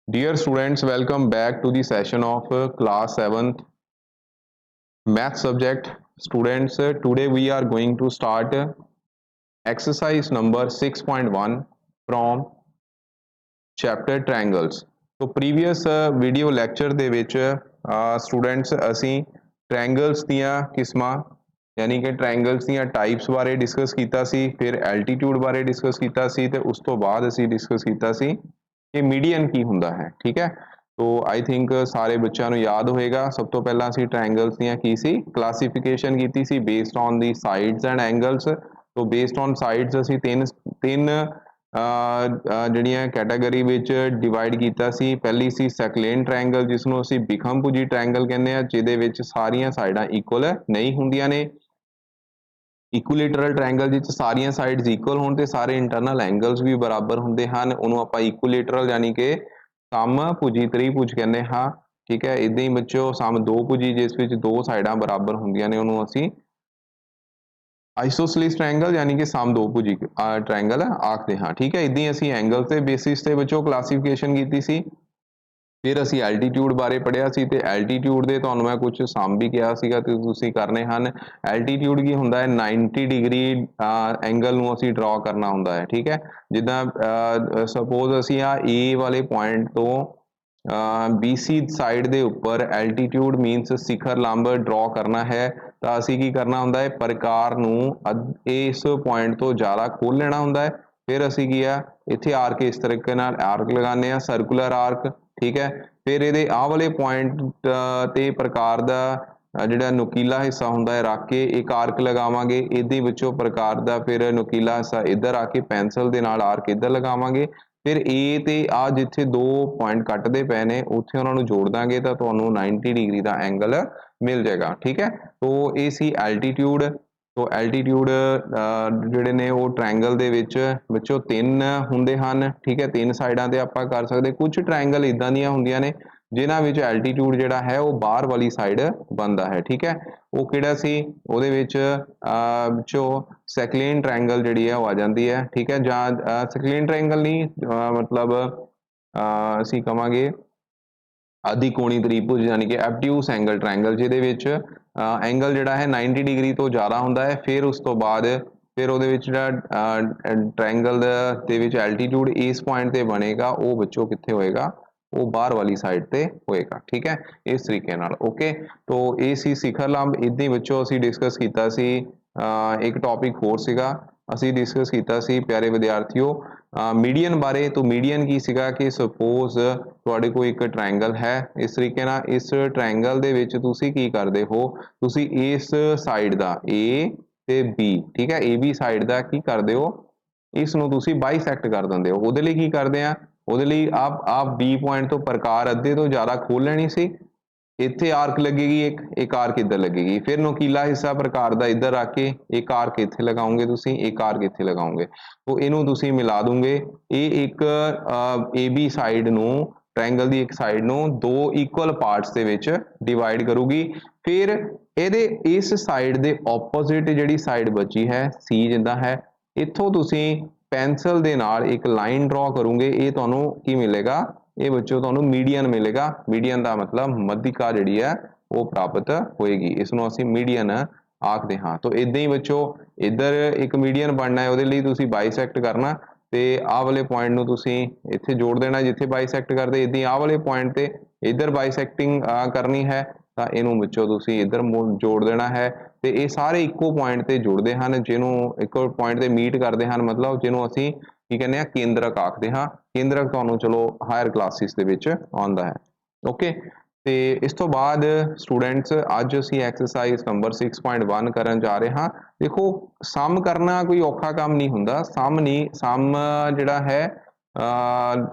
Dear students, welcome back to the session of class 7th math subject. Students, today we are going to start exercise number 6.1 from chapter triangles. So previous video lecture ਦੇ ਵਿੱਚ students ਅਸੀਂ triangles ਦੀਆਂ ਕਿਸਮਾਂ ਯਾਨੀ ਕਿ triangles ਦੀਆਂ types ਬਾਰੇ discuss ਕੀਤਾ ਸੀ, ਫਿਰ altitude ਬਾਰੇ ਡਿਸਕਸ ਕੀਤਾ ਸੀ ਤੇ ਉਸ ਤੋਂ ਬਾਅਦ ਅਸੀਂ ਡਿਸਕਸ ਕੀਤਾ ਸੀ ਕਿ ਮੀਡੀਅਨ ਕੀ ਹੁੰਦਾ ਹੈ। ਠੀਕ ਹੈ, ਤੋ ਆਈ ਥਿੰਕ ਸਾਰੇ ਬੱਚਿਆਂ ਨੂੰ ਯਾਦ ਹੋਏਗਾ। ਸਭ ਤੋਂ ਪਹਿਲਾਂ ਅਸੀਂ ਟ੍ਰਾਇੰਗਲਸ ਦੀਆਂ ਕੀ ਸੀ ਕਲਾਸੀਫਿਕੇਸ਼ਨ ਕੀਤੀ ਸੀ based on the sides and angles. ਤੋ ਬੇਸਡ ਔਨ ਸਾਈਡਸ ਅਸੀਂ ਤਿੰਨ ਜਿਹੜੀਆਂ ਕੈਟਾਗਰੀ ਵਿੱਚ ਡਿਵਾਈਡ ਕੀਤਾ ਸੀ। ਪਹਿਲੀ ਸੀ ਸੈਕਲੇਨ ਟ੍ਰਾਇੰਗਲ, ਜਿਸ ਨੂੰ ਅਸੀਂ ਬਿਖਮਭੁਜੀ ਟ੍ਰਾਇੰਗਲ ਕਹਿੰਦੇ ਆ, ਜਿਹਦੇ ਵਿੱਚ ਸਾਰੀਆਂ ਸਾਈਡਾਂ ਇਕੁਅਲ ਨਹੀਂ ਹੁੰਦੀਆਂ ਨੇ। ਇਕੁਲੇਟਰਲ ਟ੍ਰਾਇੰਗਲ ਵਿੱਚ ਸਾਰੀਆਂ ਸਾਈਡਸ ਇਕੁਅਲ ਹੋਣ ਤੇ ਸਾਰੇ ਇੰਟਰਨਲ ਐਂਗਲਸ ਵੀ ਬਰਾਬਰ ਹੁੰਦੇ ਹਨ, ਉਹਨੂੰ ਆਪਾਂ ਇਕੁਲੇਟਰਲ ਯਾਨੀ ਕਿ ਸਮਭੁਜੀ ਤ੍ਰਿਭੁਜ ਕਹਿੰਦੇ ਹਾਂ। ਠੀਕ ਹੈ, ਇਦਾਂ ਹੀ ਬੱਚਿਓ ਸਮਦੋਭੁਜੀ ਜਿਸ ਵਿੱਚ ਦੋ ਸਾਈਡਾਂ ਬਰਾਬਰ ਹੁੰਦੀਆਂ ਨੇ ਉਹਨੂੰ ਅਸੀਂ ਆਈਸੋਸੇਲਿਸ ਟ੍ਰਾਇੰਗਲ ਯਾਨੀ ਕਿ ਸਮਦੋਭੁਜੀ ਟ੍ਰਾਇੰਗਲ ਆਖਦੇ ਹਾਂ। ਠੀਕ ਹੈ, ਇਦਾਂ ਹੀ ਅਸੀਂ ਐਂਗਲ ਦੇ ਬੇਸਿਸ ਤੇ ਬੱਚਿਓ ਕਲਾਸੀਫਿਕੇਸ਼ਨ ਕੀਤੀ ਸੀ। ਫਿਰ ਅਸੀਂ ਐਲਟੀਟਿਊਡ ਬਾਰੇ ਪੜ੍ਹਿਆ ਸੀ ਤੇ ਐਲਟੀਟਿਊਡ ਦੇ ਤੁਹਾਨੂੰ ਮੈਂ ਕੁਝ ਸਮ ਵੀ ਕਿਹਾ ਸੀਗਾ ਤੇ ਤੁਸੀਂ ਕਰਨੇ ਹਨ। ਐਲਟੀਟਿਊਡ ਕੀ ਹੁੰਦਾ ਹੈ 90 ਡਿਗਰੀ ਐਂਗਲ ਨੂੰ ਅਸੀਂ ਡਰਾ ਕਰਨਾ ਹੁੰਦਾ ਹੈ। ਠੀਕ ਹੈ, ਜਿੱਦਾਂ ਸਪੋਜ਼ ਅਸੀਂ ਆ ਏ ਵਾਲੇ ਪੁਆਇੰਟ ਤੋਂ BC ਸਾਈਡ ਦੇ ਉੱਪਰ ਐਲਟੀਟਿਊਡ ਮੀਨਸ ਸਿਖਰ ਲੰਬ ਡਰਾ ਕਰਨਾ ਹੈ ਤਾਂ ਅਸੀਂ ਕੀ ਕਰਨਾ ਹੁੰਦਾ ਹੈ ਪ੍ਰਕਾਰ ਨੂੰ ਇਸ ਪੁਆਇੰਟ ਤੋਂ ਜ਼ਿਆਦਾ ਖੋਲ ਲੈਣਾ ਹੁੰਦਾ ਹੈ। ਫਿਰ ਅਸੀਂ ਕੀ ਆ ਇੱਥੇ ਆਰਕ ਇਸ ਤਰੀਕੇ ਨਾਲ ਆਰਕ ਲਗਾਉਂਦੇ ਆ ਸਰਕੂਲਰ ਆਰਕ। ਠੀਕ ਹੈ, ਫਿਰ ਇਹਦੇ ਆਹ ਵਾਲੇ ਪੁਆਇੰਟ ਤੇ ਪ੍ਰਕਾਰ ਦਾ ਜਿਹੜਾ ਨੁਕੀਲਾ ਹਿੱਸਾ ਹੁੰਦਾ ਹੈ ਰੱਖ ਕੇ ਇੱਕ ਆਰਕ ਲਗਾਵਾਂਗੇ, ਇਹਦੇ ਵਿੱਚੋਂ ਪ੍ਰਕਾਰ ਦਾ ਫਿਰ ਨੁਕੀਲਾ ਹਿੱਸਾ ਇੱਧਰ ਆ ਕੇ ਪੈਨਸਲ ਦੇ ਨਾਲ ਆਰਕ ਇੱਧਰ ਲਗਾਵਾਂਗੇ। ਫਿਰ A ਤੇ ਆ ਜਿੱਥੇ ਦੋ ਪੁਆਇੰਟ ਕੱਟਦੇ ਪਏ ਨੇ ਉੱਥੇ ਉਹਨਾਂ ਨੂੰ ਜੋੜ ਦਾਂਗੇ ਤਾਂ ਤੁਹਾਨੂੰ 90 ਡਿਗਰੀ ਦਾ ਐਂਗਲ ਮਿਲ ਜਾਏਗਾ। ਠੀਕ ਹੈ, ਤੋ ਇਹ ਸੀ ਐਲਟੀਟਿਊਡ। ਤੋ ਐਲਟੀਟਿਊਡ ਜਿਹੜੇ ਨੇ ਉਹ ਟ੍ਰਾਇੰਗਲ ਦੇ ਵਿੱਚ ਵਿੱਚੋਂ ਤਿੰਨ ਹੁੰਦੇ ਹਨ। ਠੀਕ ਹੈ, ਤਿੰਨ ਸਾਈਡਾਂ ਤੇ ਆਪਾਂ ਕਰ ਸਕਦੇ। ਕੁਝ ਟ੍ਰਾਇੰਗਲ ਇਦਾਂ ਦੀਆਂ ਹੁੰਦੀਆਂ ਨੇ ਜਿਨ੍ਹਾਂ ਵਿੱਚ ਐਲਟੀਟਿਊਡ ਜਿਹੜਾ ਹੈ ਉਹ ਬਾਹਰ ਵਾਲੀ ਸਾਈਡ ਬਣਦਾ ਹੈ। ਠੀਕ ਹੈ, ਉਹ ਕਿਹੜਾ ਸੀ ਉਹਦੇ ਵਿੱਚ ਵਿੱਚੋਂ ਸੈਕਲੇਨ ਟ੍ਰਾਇੰਗਲ ਜਿਹੜੀ ਹੈ ਉਹ ਆ ਜਾਂਦੀ ਹੈ। ਠੀਕ ਹੈ, ਜਾਂ ਸੈਕਲੇਨ ਟ੍ਰਾਇੰਗਲ ਨਹੀਂ ਮਤਲਬ ਅਸੀਂ ਕਵਾਂਗੇ ਆਦਿ ਕੋਣੀ ਤ੍ਰਿਭੁਜ ਯਾਨੀ ਕਿ ਐਬਟਿਊਸ ਐਂਗਲ ਟ੍ਰਾਇੰਗਲ, ਜਿਹਦੇ ਵਿੱਚ ਐਂਗਲ ਜਿਹੜਾ ਹੈ 90 ਡਿਗਰੀ ਤੋਂ ਜ਼ਿਆਦਾ ਹੁੰਦਾ ਹੈ। ਫਿਰ ਉਸ ਤੋਂ ਬਾਅਦ ਫਿਰ ਉਹਦੇ ਵਿੱਚ ਜਿਹੜਾ ਟ੍ਰਾਇੰਗਲ ਦੇ ਵਿੱਚ ਐਲਟੀਟਿਊਡ ਇਸ ਪੁਆਇੰਟ ਤੇ ਬਣੇਗਾ ਉਹ ਬੱਚੋ ਕਿੱਥੇ ਹੋਏਗਾ, ਉਹ ਬਾਹਰ ਵਾਲੀ ਸਾਈਡ ਤੇ ਹੋਏਗਾ। ਠੀਕ ਹੈ, ਇਸ ਤਰੀਕੇ ਨਾਲ। ਓਕੇ, ਤੋ ਇਹ ਸੀ ਸਿਖਰ ਲੰਬ। ਇੱਦਾਂ ਹੀ ਬੱਚੋ ਅਸੀਂ ਡਿਸਕਸ ਕੀਤਾ ਸੀ ਇੱਕ ਟੌਪਿਕ ਹੋਰ ਸੀਗਾ, ਅਸੀਂ ਡਿਸਕਸ ਕੀਤਾ ਸੀ ਪਿਆਰੇ ਵਿਦਿਆਰਥੀਓ ਮੀਡੀਅਨ ਬਾਰੇ। ਤੋਂ ਮੀਡੀਅਨ ਕੀ ਸੀਗਾ ਕਿ ਸਪੋਜ਼ ਤੁਹਾਡੇ ਕੋਲ ਇੱਕ ਟ੍ਰਾਇੰਗਲ ਹੈ ਇਸ ਤਰੀਕੇ ਨਾਲ, ਇਸ ਟ੍ਰਾਇੰਗਲ ਦੇ ਵਿੱਚ ਤੁਸੀਂ ਕੀ ਕਰਦੇ ਹੋ, ਤੁਸੀਂ ਇਸ ਸਾਈਡ ਦਾ A ਤੇ B, ਠੀਕ ਹੈ AB ਸਾਈਡ ਦਾ ਕੀ ਕਰਦੇ ਹੋ, ਇਸ ਨੂੰ ਤੁਸੀਂ ਬਾਈਸੈਕਟ ਕਰ ਦਿੰਦੇ ਹੋ। ਉਹਦੇ ਲਈ ਕੀ ਕਰਦੇ ਆ, ਉਹਦੇ ਲਈ ਆਪ B ਪੁਆਇੰਟ ਤੋਂ ਪ੍ਰਕਾਰ ਅੱਧੇ ਤੋਂ ਜ਼ਿਆਦਾ ਖੋਲ ਲੈਣੀ ਸੀ, ਇੱਥੇ ਆਰਕ ਲੱਗੇਗੀ ਇੱਕ ਆਰਕ ਇੱਧਰ ਲੱਗੇਗੀ, ਫਿਰ ਨੁਕੀਲਾ ਹਿੱਸਾ ਪ੍ਰਕਾਰ ਦਾ ਇੱਧਰ ਰੱਖ ਕੇ ਇੱਕ ਆਰਕ ਇੱਥੇ ਲਗਾਓਗੇ ਤੁਸੀਂ, ਇੱਕ ਆਰਕ ਇੱਥੇ ਲਗਾਓਗੇ। ਤੋ ਇਹਨੂੰ ਤੁਸੀਂ ਮਿਲਾ ਦੋਗੇ, ਇਹ ਇੱਕ AB ਸਾਈਡ ਨੂੰ ਟ੍ਰਾਇੰਗਲ ਦੀ ਇੱਕ ਸਾਈਡ ਨੂੰ ਦੋ ਇਕੁਅਲ ਪਾਰਟਸ ਦੇ ਵਿੱਚ ਡਿਵਾਈਡ ਕਰੂਗੀ। ਫਿਰ ਇਹਦੇ ਇਸ ਸਾਈਡ ਦੇ ਆਪੋਜ਼ਿਟ ਜਿਹੜੀ ਸਾਈਡ ਬਚੀ ਹੈ C ਜਿੱਦਾਂ ਹੈ, ਇੱਥੋਂ ਤੁਸੀਂ ਪੈਨਸਲ ਦੇ ਨਾਲ ਇੱਕ ਲਾਈਨ ਡਰਾ ਕਰੋਗੇ, ਇਹ ਤੁਹਾਨੂੰ ਕੀ ਮਿਲੇਗਾ, ਇਹ ਬੱਚੋ ਤੁਹਾਨੂੰ ਮੀਡੀਅਨ ਮਿਲੇਗਾ। ਮੀਡੀਅਨ ਦਾ ਮਤਲਬ ਮੱਧਿਕਾ ਜਿਹੜੀ ਹੈ ਉਹ ਪ੍ਰਾਪਤ ਹੋਏਗੀ, ਇਸ ਨੂੰ ਅਸੀਂ ਮੀਡੀਅਨ ਆਖਦੇ ਹਾਂ। ਤਾਂ ਇਦਾਂ ਹੀ ਬੱਚੋ ਇੱਧਰ ਇੱਕ ਮੀਡੀਅਨ ਬਣਨਾ ਹੈ, ਉਹਦੇ ਲਈ ਤੁਸੀਂ ਬਾਈਸੈਕਟ ਕਰਨਾ ਤੇ ਆਹ ਵਾਲੇ ਪੁਆਇੰਟ ਨੂੰ ਤੁਸੀਂ ਇੱਥੇ ਜੋੜ ਦੇਣਾ ਜਿੱਥੇ ਬਾਈਸੈਕਟ ਕਰਦੇ, ਇਦਾਂ ਹੀ ਆਹ ਵਾਲੇ ਪੁਆਇੰਟ ਤੇ ਇੱਧਰ ਬਾਈਸੈਕਟਿੰਗ ਕਰਨੀ ਹੈ ਤਾਂ ਇਹਨੂੰ ਬੱਚੋ ਤੁਸੀਂ ਇੱਧਰ ਜੋੜ ਦੇਣਾ ਹੈ। ਤੇ ਇਹ ਸਾਰੇ ਇੱਕੋ ਪੁਆਇੰਟ ਤੇ ਜੁੜਦੇ ਹਨ, ਜਿਹਨੂੰ ਇੱਕੋ ਪੁਆਇੰਟ ਤੇ ਮੀਟ ਕਰਦੇ ਹਨ, ਮਤਲਬ ਜਿਹਨੂੰ ਅਸੀਂ ਕੀ ਕਹਿੰਦੇ ਆ ਕੇਂਦਰਕ ਆਖਦੇ ਹਾਂ। ਕੇਂਦਰਕ ਤੁਹਾਨੂੰ ਚਲੋ ਹਾਇਰ ਕਲਾਸਿਸ ਦੇ ਵਿੱਚ ਆਉਂਦਾ ਹੈ। ਓਕੇ, ਤੇ ਇਸ ਤੋਂ ਬਾਅਦ ਸਟੂਡੈਂਟਸ ਅੱਜ ਅਸੀਂ ਐਕਸਰਸਾਈਜ਼ ਨੰਬਰ 6.1 ਕਰਨ ਜਾ ਰਹੇ ਹਾਂ। ਦੇਖੋ ਸਮ ਕਰਨਾ ਕੋਈ ਔਖਾ ਕੰਮ ਨਹੀਂ ਹੁੰਦਾ, ਸਮ ਜਿਹੜਾ ਹੈ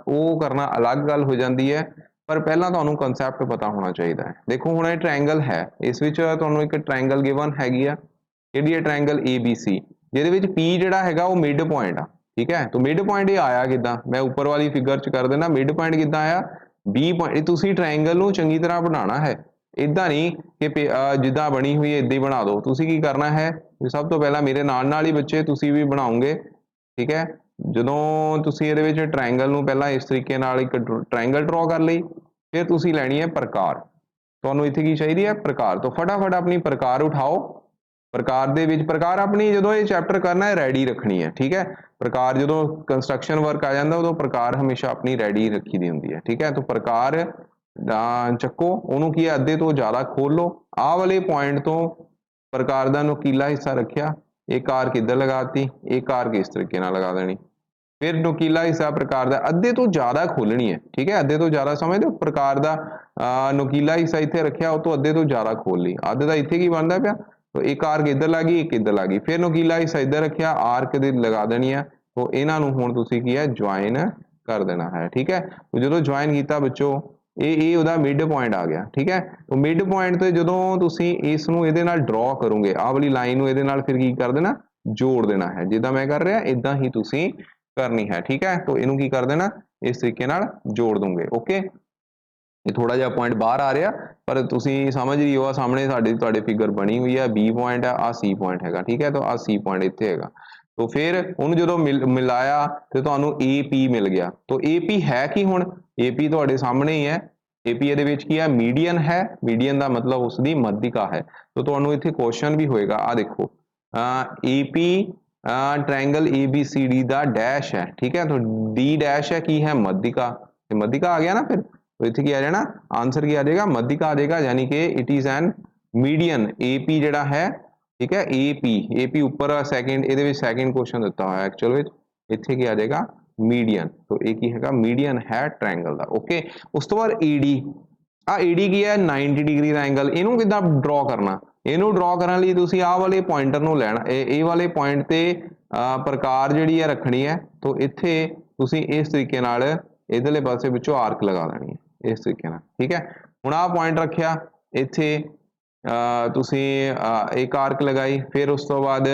ਉਹ ਕਰਨਾ ਅਲੱਗ ਗੱਲ ਹੋ ਜਾਂਦੀ ਹੈ, ਪਰ ਪਹਿਲਾਂ ਤੁਹਾਨੂੰ ਕਨਸੈਪਟ ਪਤਾ ਹੋਣਾ ਚਾਹੀਦਾ ਹੈ। ਦੇਖੋ ਹੁਣ ਇਹ ਟ੍ਰਾਇੰਗਲ ਹੈ, ਇਸ ਵਿੱਚ ਤੁਹਾਨੂੰ ਇੱਕ ਟ੍ਰਾਇੰਗਲ ਗਿਵਨ ਹੈਗੀ ਆ, ਕਿਹੜੀ ਹੈ ਟ੍ਰਾਇੰਗਲ ABC, ਜਿਹਦੇ ਵਿੱਚ P ਜਿਹੜਾ ਹੈਗਾ ਉਹ ਮਿਡ ਪੁਆਇੰਟ ਆ। ਠੀਕ ਹੈ, ਤਾਂ ਮਿਡ ਪੁਆਇੰਟ ਇਹ ਆਇਆ ਕਿੱਦਾਂ, ਮੈਂ ਉੱਪਰ ਵਾਲੀ ਫਿਗਰ 'ਚ ਕਰ ਦੇਣਾ ਮਿਡ ਪੁਆਇੰਟ ਕਿੱਦਾਂ ਆਇਆ B ਪੁਆਇੰਟ। ਤੁਸੀਂ ਟ੍ਰਾਇੰਗਲ ਨੂੰ ਚੰਗੀ ਤਰ੍ਹਾਂ ਬਣਾਉਣਾ ਹੈ, ਇੱਦਾਂ ਨਹੀਂ ਕਿ ਜਿੱਦਾਂ ਬਣੀ ਹੋਈ ਹੈ ਇੱਦਾਂ ਹੀ ਬਣਾ ਦਿਓ। ਤੁਸੀਂ ਕੀ ਕਰਨਾ ਹੈ, ਸਭ ਤੋਂ ਪਹਿਲਾਂ ਮੇਰੇ ਨਾਲ ਹੀ ਬੱਚੇ ਤੁਸੀਂ ਵੀ ਬਣਾਓਗੇ। ਠੀਕ ਹੈ, ਜਦੋਂ ਤੁਸੀਂ ਇਹਦੇ ਵਿੱਚ ਟ੍ਰਾਇੰਗਲ ਨੂੰ ਪਹਿਲਾਂ ਇਸ ਤਰੀਕੇ ਨਾਲ ਇੱਕ ਟ੍ਰਾਇੰਗਲ ਡਰਾ ਕਰ ਲਈ, ਫਿਰ ਤੁਸੀਂ ਲੈਣੀ ਹੈ ਪ੍ਰਕਾਰ। ਤੁਹਾਨੂੰ ਇੱਥੇ ਕੀ ਚਾਹੀਦੀ ਹੈ? ਪ੍ਰਕਾਰ। ਤੋਂ ਫਟਾਫਟ ਆਪਣੀ ਪ੍ਰਕਾਰ ਉਠਾਓ। ਪ੍ਰਕਾਰ ਦੇ ਵਿੱਚ ਪ੍ਰਕਾਰ ਆਪਣੀ ਜਦੋਂ ਇਹ ਚੈਪਟਰ ਕਰਨਾ ਹੈ ਰੈਡੀ ਰੱਖਣੀ ਹੈ, ਠੀਕ ਹੈ। ਪ੍ਰਕਾਰ ਜਦੋਂ ਕੰਸਟਰਕਸ਼ਨ ਵਰਕ ਆ ਜਾਂਦਾ ਉਦੋਂ ਪ੍ਰਕਾਰ ਹਮੇਸ਼ਾ ਆਪਣੀ ਰੈਡੀ ਰੱਖੀ ਦੀ ਹੁੰਦੀ ਹੈ, ਠੀਕ ਹੈ। ਤੋਂ ਪ੍ਰਕਾਰ ਚੱਕੋ, ਉਹਨੂੰ ਕੀ ਹੈ ਅੱਧੇ ਤੋਂ ਜ਼ਿਆਦਾ ਖੋਲ ਲਓ। ਆਹ ਵਾਲੇ ਪੁਆਇੰਟ ਤੋਂ ਪ੍ਰਕਾਰ ਦਾ ਨੁਕੀਲਾ ਹਿੱਸਾ ਰੱਖਿਆ, ਇੱਕ ਆਰਕ ਇੱਧਰ ਲਗਾਤੀ, ਇੱਕ ਆਰਕ ਇਸ ਤਰੀਕੇ ਨਾਲ ਲਗਾ ਦੇਣੀ। ਫਿਰ ਨੁਕੀਲਾ ਹਿੱਸਾ ਪ੍ਰਕਾਰ ਦਾ ਅੱਧੇ ਤੋਂ ਜ਼ਿਆਦਾ ਖੋਲਣੀ ਹੈ, ਠੀਕ ਹੈ। ਅੱਧੇ ਤੋਂ ਜ਼ਿਆਦਾ ਸਮਝਦੇ ਹੋ? ਪ੍ਰਕਾਰ ਦਾ ਨੁਕੀਲਾ ਹਿੱਸਾ ਇੱਥੇ ਰੱਖਿਆ, ਉਹ ਤੋਂ ਅੱਧੇ ਤੋਂ ਜ਼ਿਆਦਾ ਖੋਲ ਲਈ। ਅੱਧੇ ਦਾ ਇੱਥੇ ਕੀ ਬਣਦਾ ਪਿਆ? तो एक आर्क इधर लग गई, एक इधर लग गई। फिर नुकीला हिस्सा इधर रखिया, आर्क दे लगा देनी है। तो इन्हां नूं हुण तुसीं की है ज्वाइन कर देना है, ठीक है। तो जो ज्वाइन किया बच्चों ये उहदा मिड पॉइंट आ गया, ठीक है। तो मिड पॉइंट ते जदों तुसीं इस नूं इहदे नाल ड्रॉ करोगे, आह वाली लाइन नूं इहदे नाल फिर की कर देना? जोड़ देना है। जिद्दां मैं कर रहा इदां ही तुसीं करनी है, ठीक है। तो इहनूं की कर देना? इस तरीके नाल जोड़ दूंगे, ओके। ये थोड़ा जिहा पॉइंट बाहर आ रहा पर तुसीं समझ रही हो, सामने साडी तुहाडे फिगर बनी हुई है, बी पॉइंट है, आ सी पॉइंट हैगा, ठीक है। तो आ सी पॉइंट इत्थे हैगा। तो फिर उहनूं जदों मिलाया तो तुहानूं ए पी मिल गया। तो ए पी है कि हुण ए पी तुहाडे सामने ही है। ए पी इहदे विच की है? मीडियन है। मीडियन का मतलब उसकी मध्यिका है। तो तुहानूं इत्थे क्वेश्चन भी होएगा, आ देखो ए P triangle A B C D का डैश है, ठीक है। तो डी डैश है की है? मध्यिका। मध्यिका आ गया ना। फिर तो इत्थे की आ जाना? आंसर की आ जाएगा? मध्यिका आ जाएगा, यानी कि it is an median. A P जिहड़ा है, ठीक है, ए पी उपर सैकेंड इहदे विच सैकेंड क्वेश्चन दिता होया एक्चुअल विच, इत्थे की आ जाएगा? मीडियन। तो ये की हैगा? मीडियन है ट्रायंगल दा, ओके। उस तो बाद ईडी, आ ईडी की है? 90 डिग्री का एंगल। इहनूं किद्दां ड्रॉ करना? इहनूं ड्रॉ करन लई तुसीं आह वाले पॉइंटर नूं लैणा, ए वाले पॉइंट ते प्रकार जिहड़ी है रखनी है। तो इत्थे तुसीं इस तरीके नाल इधरले पासे विचों आर्क लगा देनी है, इस तरीके नाल, ठीक है। हुण आह पॉइंट रखिया, इत्थे तुसीं एक आर्क लगाई, फिर उस तो बाद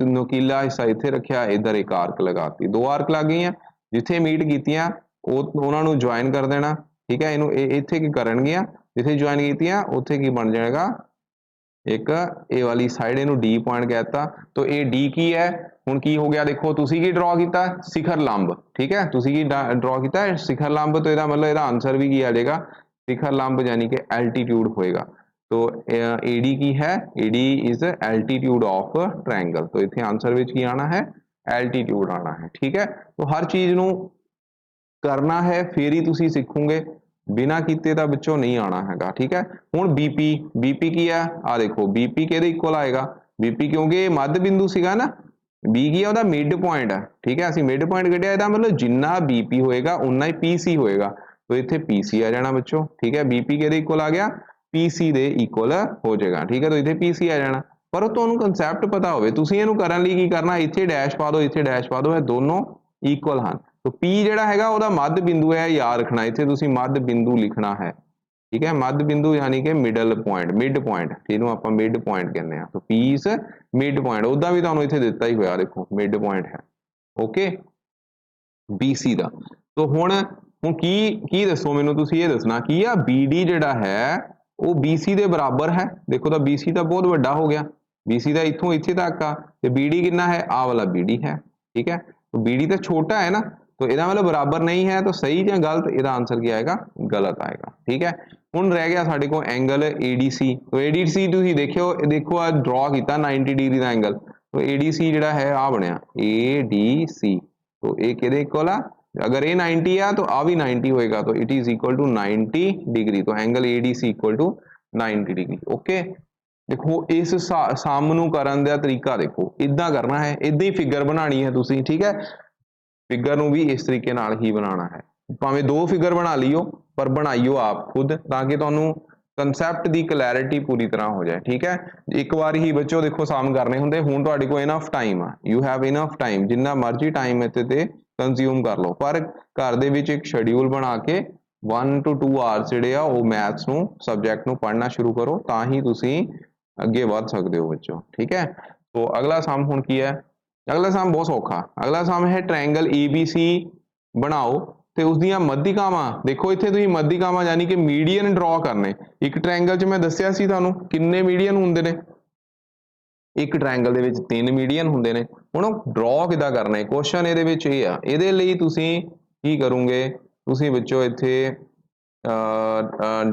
नुकीला हिस्सा इत्थे रखिया, इधर एक आर्क लगाती, दो आर्क लग गई, जिथे मीट कीतियां उन्हां नूं ज्वाइन कर देना, ठीक है। इनू इत्थे की करनगियां, जिथे ज्वाइन कीतियां उत्थे की बन जाएगा? एक ए वाली साइड, इनू डी पॉइंट कहता। तो ये डी की है? हुण की हो गया? देखो तुसी की ड्रॉ किया? शिखर लंब, ठीक है। तुसी की ड्रॉ किया शिखर लंब। तो इसका मतलब इसका आंसर भी की आ जाएगा? शिखर लंब, यानी कि एल्टीट्यूड होएगा। तो एडी की है? AD is altitude of triangle. तो इत्थे आंसर विच की आना है? एल्टीट्यूड आना है, ठीक है। तो हर चीज नूं करना है फिर ही तुसी सीखोगे, बिना कीते तां बच्चों नहीं आना हैगा, ठीक है। हुण बीपी, बीपी की है? आ देखो बीपी किहदे इक्वल आएगा? बीपी क्योंकि मध्य बिंदु सीगा ना, बी की है उहदा मिड पॉइंट है, ठीक है। असीं मिड पॉइंट कढिया, इहदा मतलब जिन्ना बीपी होएगा उन्ना ही पीसी होएगा। तो इत्थे पीसी आ जाना बच्चों, ठीक है। बीपी किहदे इक्वल आ गया? पीसी दे इक्वल हो जाएगा, ठीक है। तो इत्थे पीसी आ जाना। पर तुहानूं कंसैप्ट पता होवे, तुसीं इहनूं करन लई की करना? इत्थे डैश पा दो, इत्थे डैश पा दो, ये दोनों इक्वल हैं। तो पी जिहड़ा हैगा उहदा मध्य बिंदु है, याद रखना। इत्थे तुसीं मध्य बिंदु लिखना है, ठीक है। मध्य बिंदु यानी कि मिडल पॉइंट, मिड पॉइंट, जिहनूं आपां मिड पॉइंट कहने हैं। तो पी इज मिड पॉइंट, उदा भी तुहानूं इत्थे दिता ही होया, देखो मिड पॉइंट है, ओके, बीसी दा। तो हुण की दसो मैनूं, तुसीं ये दसना की आ बीडी जिहड़ा है वो बीसी दे बराबर है। देखो तो बीसी तो बहुत वड्डा हो गया, बीसी का इत्थों इत्थे तक आ, ते बीडी कितना है? आ वाला बीडी है, ठीक है। तो बीडी तो छोटा है ना, तो इहदा मतलब बराबर नहीं है। तो सही या गलत? इहदा आंसर क्या आएगा? गलत आएगा, ठीक है। हुण रह गया साडे कोल एंगल एडीसी। तो एडीसी तुसीं देखो आ ड्रॉ किया 90 डिग्री का एंगल। तो एडीसी जिहड़ा है आ बनिया एडीसी। तो ये किहदे इक्वल आ? अगर ये 90 आ तो आ भी 90 होएगा। तो it is equal to 90 degree. तो angle ADC equal to 90 degree, okay. देखो इस सम नूं करन दा तरीका देखो, इदां करना है, इदां ही फिगर बनानी है तुसीं, ठीक है। फिगर नूं भी इस तरीके नाल ही बनाना है, भावें दो फिगर बना लियो पर बनाइयो आप खुद, ताकि तुहानूं कंसैप्ट की क्लैरिटी पूरी तरह हो जाए, ठीक है। एक बार ही बच्चों देखो सम करने होंगे। हुण तुहाडे कोल इनफ टाइम आ, यू हैव इनफ टाइम, जिन्ना मर्जी टाइम इत्थे ते कंज्यूम कर लो, पर घर दे विच एक शेड्यूल बना के 1 to 2 आवर्स जिहड़े आ वो मैथ्स नूं सबजैक्ट नूं पढ़ना शुरू करो, तां ही तुसीं अगे वध सकदे हो बच्चों, ठीक है। तो अगला सम हुण की है? अगला सम बहुत सौखा। अगला सम है ट्रायंगल ABC बनाओ ते उसदियां मध्यिकावां देखो। इत्थे तुसीं मध्यिकावां यानी कि मीडियन ड्रॉ करने। एक ट्रायंगल च मैं दस्सिया सी तुहानूं किन्ने मीडियन हुंदे ने, ਇੱਕ ਟ੍ਰਾਇੰਗਲ ਦੇ ਵਿੱਚ 3 ਮੀਡੀਅਨ ਹੁੰਦੇ ਨੇ। ਹੁਣ ਉਹ ਡਰਾ ਕਿੱਦਾਂ ਕਰਨਾ ਹੈ, ਕੁਐਸਚਨ ਇਹਦੇ ਵਿੱਚ ਇਹ ਆ। ਇਹਦੇ ਲਈ ਤੁਸੀਂ ਕੀ ਕਰੋਗੇ, ਤੁਸੀਂ ਵਿੱਚੋਂ ਇੱਥੇ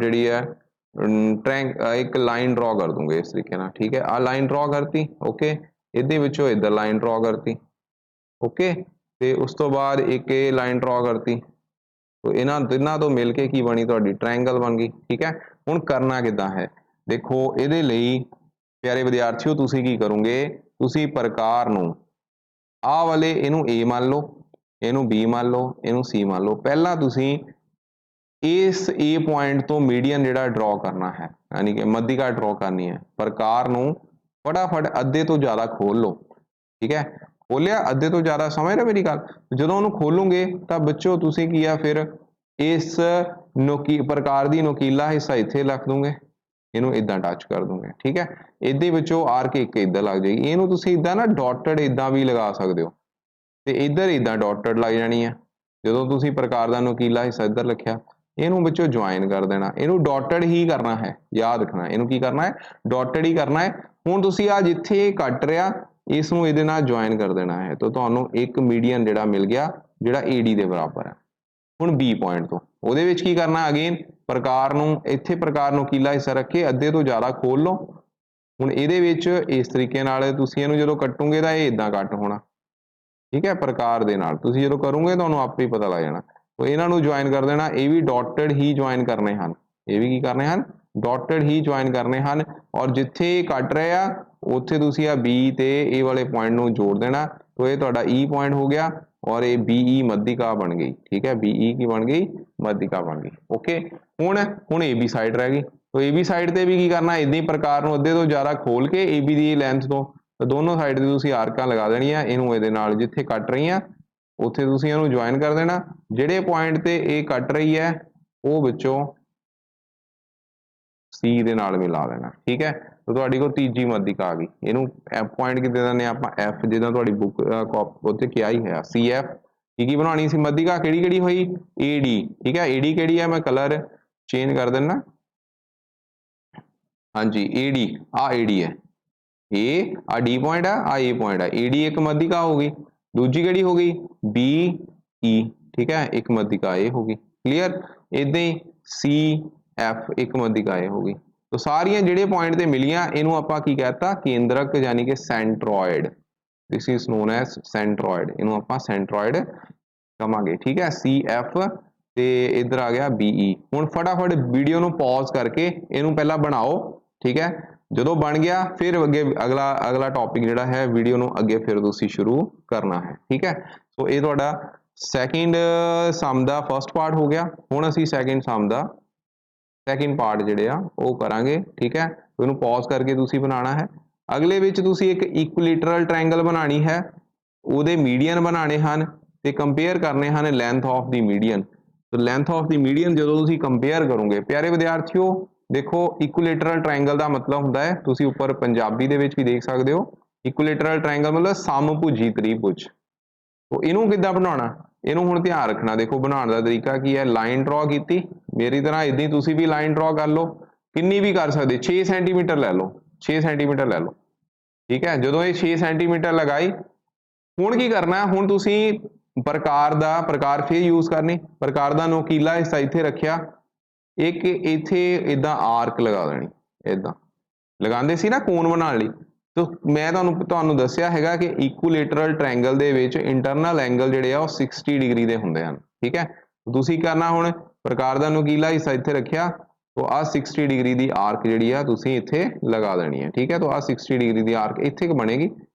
ਜਿਹੜੀ ਹੈ ਇੱਕ ਲਾਈਨ ਡਰਾ ਕਰ ਦੂੰਗੇ ਇਸ ਤਰੀਕੇ ਨਾਲ, ਠੀਕ ਹੈ। ਆ ਲਾਈਨ ਡਰਾ ਕਰਤੀ, ਓਕੇ। ਇਹਦੇ ਵਿੱਚੋਂ ਇੱਧਰ ਲਾਈਨ ਡਰਾ ਕਰਤੀ, ਓਕੇ। ਤੇ ਉਸ ਤੋਂ ਬਾਅਦ ਇੱਕ ਇਹ ਲਾਈਨ ਡਰਾ ਕਰਤੀ। ਤੋ ਇਹਨਾਂ ਤਿੰਨਾਂ ਤੋਂ ਮਿਲ ਕੇ ਕੀ ਬਣੀ, ਤੁਹਾਡੀ ਟ੍ਰਾਇੰਗਲ ਬਣ ਗਈ, ਠੀਕ ਹੈ। ਹੁਣ ਕਰਨਾ ਕਿੱਦਾਂ ਹੈ, ਦੇਖੋ ਇਹਦੇ ਲਈ ਪਿਆਰੇ ਵਿਦਿਆਰਥੀਓ ਤੁਸੀਂ ਕੀ ਕਰੋਗੇ, ਤੁਸੀਂ ਪ੍ਰਕਾਰ ਨੂੰ ਆਹ ਵਾਲੇ ਇਹਨੂੰ A ਮੰਨ ਲਓ, ਇਹਨੂੰ B ਮੰਨ ਲਓ, ਇਹਨੂੰ C ਮੰਨ ਲਓ। ਪਹਿਲਾਂ ਤੁਸੀਂ ਇਸ A ਪੁਆਇੰਟ ਤੋਂ ਮੀਡੀਅਨ ਜਿਹੜਾ ਡਰਾ ਕਰਨਾ ਹੈ, ਯਾਨੀ ਕਿ ਮੱਧਿਕਾ ਡਰਾ ਕਰਨੀ ਹੈ। ਪ੍ਰਕਾਰ ਨੂੰ ਫਟਾਫਟ ਅੱਧੇ ਤੋਂ ਜ਼ਿਆਦਾ ਖੋਲ ਲਓ, ਠੀਕ ਹੈ। ਖੋਲਿਆ ਅੱਧੇ ਤੋਂ ਜ਼ਿਆਦਾ, ਸਮਝ ਰਹੇ ਮੇਰੀ ਗੱਲ। ਜਦੋਂ ਉਹਨੂੰ ਖੋਲੋਗੇ ਤਾਂ ਬੱਚੋ ਤੁਸੀਂ ਕੀ ਆ, ਫਿਰ ਇਸ ਪ੍ਰਕਾਰ ਦੀ ਨੋਕੀਲਾ ਹਿੱਸਾ ਇੱਥੇ ਰੱਖ ਦੂੰਗੇ, ਇਹਨੂੰ ਇਦਾਂ ਟੱਚ ਕਰ ਦੂੰਗੇ, ਠੀਕ ਹੈ। ਇਹਦੇ ਵਿੱਚੋਂ ਆਰਕ ਇੱਕ ਇੱਧਰ ਲੱਗ ਜਾਏਗੀ, ਇਹਨੂੰ ਤੁਸੀਂ ਇਦਾਂ ਨਾ ਡਾਟਡ ਇਦਾਂ ਵੀ ਲਗਾ ਸਕਦੇ ਹੋ, ਤੇ ਇੱਧਰ ਇਦਾਂ ਡਾਟਡ ਲੱਗ ਜਾਣੀ ਹੈ। ਜਦੋਂ ਤੁਸੀਂ ਪ੍ਰਕਾਰ ਦਾ ਨੋਕੀਲਾ ਹਿੱਸਾ ਇੱਧਰ ਲਿਖਿਆ, ਇਹਨੂੰ ਵਿੱਚੋਂ ਜੁਆਇਨ ਕਰ ਦੇਣਾ, ਇਹਨੂੰ ਡਾਟਡ ਹੀ ਕਰਨਾ ਹੈ, ਯਾਦ ਰੱਖਣਾ ਇਹਨੂੰ ਕੀ ਕਰਨਾ ਹੈ, ਡਾਟਡ ਹੀ ਕਰਨਾ ਹੈ। ਹੁਣ ਤੁਸੀਂ ਆ ਜਿੱਥੇ ਕੱਟ ਰਿਹਾ ਇਸ ਨੂੰ ਇਹਦੇ ਨਾਲ ਜੁਆਇਨ ਕਰ ਦੇਣਾ ਹੈ, ਤਾਂ ਤੁਹਾਨੂੰ ਇੱਕ ਮੀਡੀਅਨ ਜਿਹੜਾ ਮਿਲ ਗਿਆ, ਜਿਹੜਾ AD ਦੇ ਬਰਾਬਰ ਹੈ। ਹੁਣ B ਪੁਆਇੰਟ ਤੋਂ ਉਹਦੇ ਵਿੱਚ ਕੀ ਕਰਨਾ, ਅਗੇਨ ਪ੍ਰਕਾਰ ਨੂੰ ਇੱਥੇ ਪ੍ਰਕਾਰ ਨੋਕੀਲਾ ਹਿੱਸਾ ਰੱਖੇ ਅੱਧੇ ਤੋਂ ਜ਼ਿਆਦਾ ਖੋਲ ਲਓ। ਹੁਣ ਇਹਦੇ ਵਿੱਚ ਇਸ ਤਰੀਕੇ ਨਾਲ ਤੁਸੀਂ ਇਹਨੂੰ ਜਦੋਂ ਕੱਟੋਗੇ ਤਾਂ ਇਹ ਇਦਾਂ ਕੱਟ ਹੋਣਾ, ਠੀਕ ਹੈ। ਪ੍ਰਕਾਰ ਦੇ ਨਾਲ ਤੁਸੀਂ ਜਦੋਂ ਕਰੋਗੇ ਤੁਹਾਨੂੰ ਆਪੇ ਹੀ ਪਤਾ ਲੱਗ ਜਾਣਾ। ਤੋ ਇਹਨਾਂ ਨੂੰ ਜੁਆਇਨ ਕਰ ਦੇਣਾ, ਇਹ ਵੀ ਡਾਟਡ ਹੀ ਜੁਆਇਨ ਕਰਨੇ ਹਨ, ਇਹ ਵੀ ਕੀ ਕਰਨੇ ਹਨ, ਡਾਟਡ ਹੀ ਜੁਆਇਨ ਕਰਨੇ ਹਨ। ਔਰ ਜਿੱਥੇ ਕੱਟ ਰਹੇ ਆ ਉੱਥੇ ਤੁਸੀਂ ਆ B ਤੇ A ਵਾਲੇ ਪੁਆਇੰਟ ਨੂੰ ਜੋੜ ਦੇਣਾ, ਤੋ ਇਹ ਤੁਹਾਡਾ E ਪੁਆਇੰਟ ਹੋ ਗਿਆ ਔਰ ਇਹ BE ਮੱਧਿਕਾ ਬਣ ਗਈ, ਠੀਕ ਹੈ। BE ਕੀ ਬਣ ਗਈ, ਮੱਧਿਕਾ ਬਣ ਗਈ, ਓਕੇ। ਹੁਣ AB ਸਾਈਡ ਰਹਿ ਗਈ, ਤੋ AB ਸਾਈਡ ਤੇ ਵੀ ਕੀ ਕਰਨਾ, ਇਦਾਂ ਹੀ ਪ੍ਰਕਾਰ ਨੂੰ ਅੱਧੇ ਤੋਂ ਜ਼ਿਆਦਾ ਖੋਲ ਕੇ AB ਦੀ ਲੈਂਥ ਤੋਂ ਦੋਨੋਂ ਸਾਈਡ ਤੇ ਤੁਸੀਂ ਆਰਕਾਂ ਲਗਾ ਦੇਣੀਆਂ, ਇਹਨੂੰ ਇਹਦੇ ਨਾਲ ਜਿੱਥੇ ਕੱਟ ਰਹੀਆਂ ਉੱਥੇ ਤੁਸੀਂ ਇਹਨੂੰ ਜੁਆਇਨ ਕਰ ਦੇਣਾ। ਜਿਹੜੇ ਪੁਆਇੰਟ ਤੇ ਇਹ ਕੱਟ ਰਹੀ ਹੈ ਉਹ ਵਿੱਚੋਂ C ਦੇ ਨਾਲ ਮਿਲਾ ਦੇਣਾ, ਠੀਕ ਹੈ। ਤਾਂ ਤੁਹਾਡੀ ਕੋਲ ਤੀਜੀ ਮੱਧਿਕਾ ਆ ਗਈ। ਇਹਨੂੰ ਪੁਆਇੰਟ ਕੀ ਦੇ ਦਿੰਦੇ ਆਪਾਂ, F, ਜਿੱਦਾਂ ਤੁਹਾਡੀ ਬੁੱਕ ਉੱਥੇ ਕਿਹਾ ਹੀ ਹੈ CF। ਕੀ ਬਣਾਉਣੀ ਸੀ ਮੱਧਿਕਾ, ਕਿਹੜੀ ਕਿਹੜੀ ਹੋਈ, AD, ਠੀਕ ਹੈ। AD ਕਿਹੜੀ ਹੈ, ਮੈਂ ਕਲਰ ਚੇਂਜ ਕਰ ਦਿੰਦਾ, ਹਾਂਜੀ AD, ਆ AD ਹੈ, ਆ D ਪੁਆਇੰਟ ਹੈ, ਆ A ਪੁਆਇੰਟ ਹੈ। AD ਇੱਕ ਮੱਧਿਕਾ ਹੋ ਗਈ, ਦੂਜੀ ਕਿਹੜੀ ਹੋ ਗਈ BE, ਠੀਕ ਹੈ, ਇੱਕ ਮੱਧਿਕਾ ਇਹ ਹੋ ਗਈ, ਕਲੀਅਰ। ਏਦਾਂ ਹੀ CF ਇੱਕ ਮੱਧਿਕਾ ਇਹ ਹੋ ਗਈ। तो सारियां ਜਿਹੜੇ ਪੁਆਇੰਟ ਤੇ ਮਿਲੀਆਂ ਇਹਨੂੰ ਆਪਾਂ ਕੀ ਕਹਿਤਾ, ਕੇਂਦਰਕ ਯਾਨੀ ਕਿ ਸੈਂਟਰੋਇਡ। ਦਿਸ ਇਜ਼ ਨੋਨ ਐਸ ਸੈਂਟਰੋਇਡ, ਇਹਨੂੰ ਆਪਾਂ ਸੈਂਟਰੋਇਡ ਕਵਾਂਗੇ, ਠੀਕ ਹੈ। CF ਤੇ ਇੱਧਰ ਆ ਗਿਆ BE। ਹੁਣ ਫਟਾਫਟ ਵੀਡੀਓ ਨੂੰ ਪੌਜ਼ ਕਰਕੇ ਇਹਨੂੰ ਪਹਿਲਾਂ ਬਣਾਓ, ਠੀਕ ਹੈ। ਜਦੋਂ ਬਣ ਗਿਆ ਫਿਰ ਅੱਗੇ ਅਗਲਾ ਟੌਪਿਕ ਜਿਹੜਾ ਹੈ ਵੀਡੀਓ ਨੂੰ ਅੱਗੇ ਫਿਰ ਤੁਸੀਂ ਸ਼ੁਰੂ ਕਰਨਾ ਹੈ, ਠੀਕ ਹੈ। ਸੋ ਇਹ ਤੁਹਾਡਾ ਸੈਕਿੰਡ ਸਮ ਦਾ ਫਸਟ ਪਾਰਟ ਹੋ ਗਿਆ। ਹੁਣ ਅਸੀਂ ਸੈਕਿੰਡ ਸਮ ਦਾ ਸੈਕਿੰਡ ਪਾਰਟ ਜਿਹੜੇ ਆ ਉਹ ਕਰਾਂਗੇ, ਠੀਕ ਹੈ। ਉਹਨੂੰ ਪੌਜ਼ ਕਰਕੇ ਤੁਸੀਂ ਬਣਾਉਣਾ ਹੈ। ਅਗਲੇ ਵਿੱਚ ਤੁਸੀਂ ਇੱਕ ਇਕੁਇਲੇਟਰਲ ਟ੍ਰਾਇੰਗਲ ਬਣਾਉਣੀ ਹੈ, ਉਹਦੇ ਮੀਡੀਅਨ ਬਣਾਉਣੇ ਹਨ ਤੇ ਕੰਪੇਅਰ ਕਰਨੇ ਹਨ length of the median. Length of the median ਜਦੋਂ ਤੁਸੀਂ ਕੰਪੇਅਰ ਕਰੋਗੇ, ਪਿਆਰੇ ਵਿਦਿਆਰਥੀਓ ਦੇਖੋ ਇਕੁਇਲੇਟਰਲ ਟ੍ਰਾਇੰਗਲ ਦਾ ਮਤਲਬ ਹੁੰਦਾ ਹੈ, ਤੁਸੀਂ ਉੱਪਰ ਪੰਜਾਬੀ ਦੇ ਵਿੱਚ ਵੀ ਦੇਖ ਸਕਦੇ ਹੋ, ਇਕੁਇਲੇਟਰਲ ਟ੍ਰਾਇੰਗਲ ਮਤਲਬ ਸਮਭੁਜੀ ਤ੍ਰਿਭੁਜ। तो ਇਹਨੂੰ ਕਿੱਦਾਂ ਬਣਾਉਣਾ, ਇਹਨੂੰ ਹੁਣ ਧਿਆਨ ਰੱਖਣਾ। ਦੇਖੋ ਬਣਾਉਣ ਦਾ ਤਰੀਕਾ ਕੀ ਹੈ, ਲਾਈਨ ਡਰਾ ਕੀਤੀ ਮੇਰੀ ਤਰ੍ਹਾਂ ਇਦਾਂ ਹੀ ਤੁਸੀਂ ਵੀ ਲਾਈਨ ਡਰਾ ਕਰ ਲਓ, ਕਿੰਨੀ ਵੀ ਕਰ ਸਕਦੇ, 6 ਸੈਂਟੀਮੀਟਰ ਲੈ ਲਓ, 6 ਸੈਂਟੀਮੀਟਰ ਲੈ ਲਓ, ਠੀਕ ਹੈ। ਜਦੋਂ ਇਹ 6 ਸੈਂਟੀਮੀਟਰ ਲਗਾਈ, ਹੁਣ ਕੀ ਕਰਨਾ, ਹੁਣ ਤੁਸੀਂ ਪ੍ਰਕਾਰ ਫੇਰ ਯੂਜ਼ ਕਰਨੀ, ਪ੍ਰਕਾਰ ਦਾ ਨੋਕੀਲਾ ਹਿੱਸਾ ਇੱਥੇ ਰੱਖਿਆ, ਇੱਕ ਇੱਥੇ ਇਦਾਂ ਆਰਕ ਲਗਾ ਦੇਣੀ, ਇਦਾਂ ਲਗਾਉਂਦੇ ਸੀ ਨਾ ਕੋਨ ਬਣਾਉਣ ਲਈ। तो मैं ਤੁਹਾਨੂੰ ਦੱਸਿਆ ਹੈਗਾ ਕਿ ਇਕੁਇਲੇਟਰਲ ਟ੍ਰਾਇੰਗਲ ਦੇ ਵਿੱਚ ਇੰਟਰਨਲ ਐਂਗਲ ਜਿਹੜੇ ਆ ਉਹ 60 ਡਿਗਰੀ ਦੇ ਹੁੰਦੇ ਹਨ, ਠੀਕ ਹੈ। ਤੁਸੀਂ ਕਰਨਾ ਹੁਣ ਪ੍ਰਕਾਰ ਦਾ ਨੋਕੀਲਾ ਹਿੱਸਾ ਇੱਥੇ ਰੱਖਿਆ, तो ਆ 60 ਡਿਗਰੀ ਦੀ ਆਰਕ ਜਿਹੜੀ ਆ ਤੁਸੀਂ ਇੱਥੇ ਲਗਾ ਦੇਣੀ ਹੈ, ਠੀਕ ਹੈ। तो ਆ 60 ਡਿਗਰੀ ਦੀ ਆਰਕ ਇੱਥੇ ਬਣੇਗੀ।